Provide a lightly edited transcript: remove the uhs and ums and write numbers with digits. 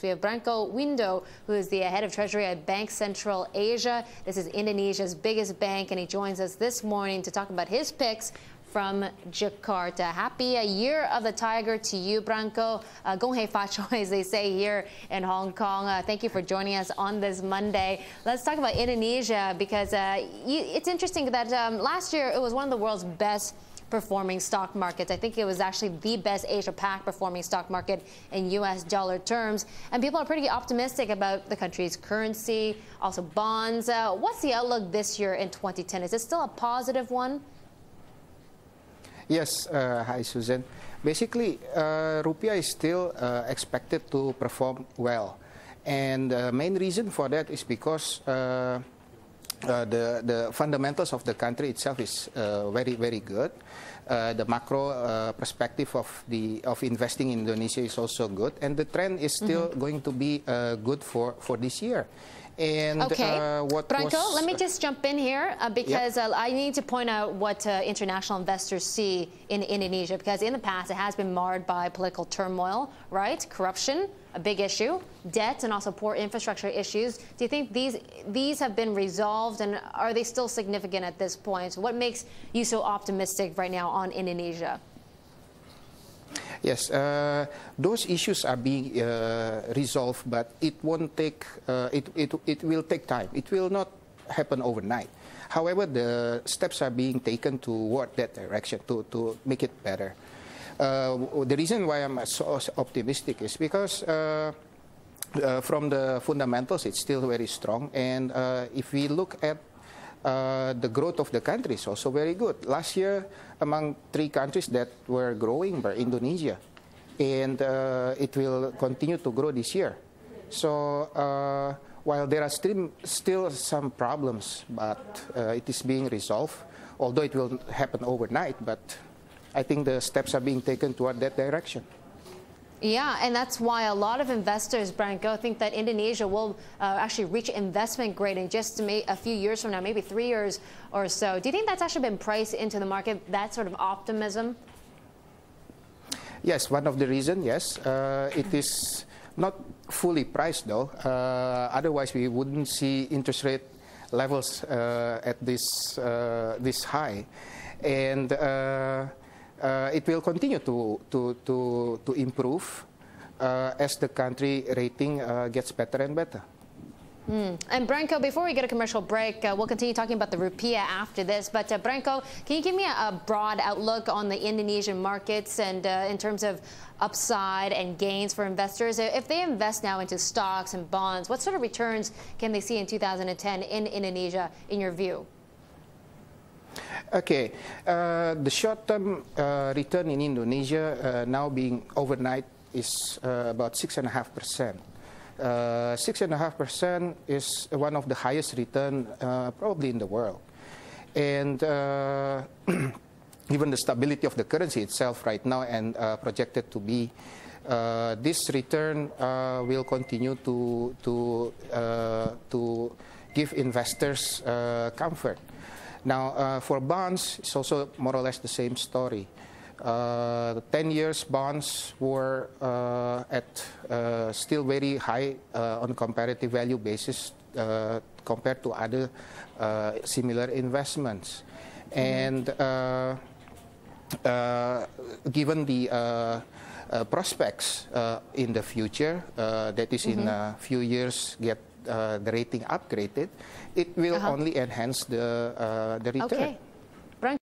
We have Branko Windoe, who is the head of Treasury at Bank Central Asia. This is Indonesia's biggest bank, and he joins us this morning to talk about his picks from Jakarta. Happy Year of the Tiger to you, Branko. Gong hei fa choi, as they say here in Hong Kong. Thank you for joining us on this Monday. Let's talk about Indonesia, because it's interesting that last year it was one of the world's best performing stock markets. I think it was actually the best Asia-Pac performing stock market in U.S. dollar terms. And people are pretty optimistic about the country's currency, also bonds. What's the outlook this year in 2010? Is it still a positive one? Yes. Hi, Susan. Basically, Rupiah is still expected to perform well. And the main reason for that is because the fundamentals of the country itself is very, very good. The macro perspective of investing in Indonesia is also good, and the trend is still going to be good for this year. And okay, Branko, let me just jump in here because I need to point out what international investors see in Indonesia, because in the past it has been marred by political turmoil, right? Corruption, a big issue, debt, and also poor infrastructure issues. Do you think these have been resolved, and are they still significant at this point? What makes you so optimistic right now on Indonesia? Yes, those issues are being resolved, but it won't take. It will take time. It will not happen overnight. However, the steps are being taken toward that direction to make it better. The reason why I'm so optimistic is because from the fundamentals, it's still very strong, and if we look at the growth of the country is also very good. Last year, among 3 countries that were growing were Indonesia, and it will continue to grow this year. So while there are still some problems, but it is being resolved, although it will happen overnight, but I think the steps are being taken toward that direction. Yeah, and that's why a lot of investors, Branko, think that Indonesia will actually reach investment grade in just a few years from now, maybe 3 years or so. Do you think that's actually been priced into the market, that sort of optimism? Yes, one of the reasons, yes. It is not fully priced, though. Otherwise, we wouldn't see interest rate levels at this high. And it will continue to improve as the country rating gets better and better. And Branko, before we get a commercial break, we'll continue talking about the rupiah after this. But Branko, can you give me a broad outlook on the Indonesian markets and in terms of upside and gains for investors? If they invest now into stocks and bonds, what sort of returns can they see in 2010 in Indonesia, in your view? Okay, the short-term return in Indonesia now being overnight is about 6.5%. 6.5% is one of the highest return probably in the world. And given the stability of the currency itself right now and projected to be, this return will continue to give investors comfort. Now, for bonds, it's also more or less the same story. The 10 years bonds were at still very high on comparative value basis compared to other similar investments. And given the prospects in the future, that is in a few years get the rating upgraded, it will only enhance the return. Okay.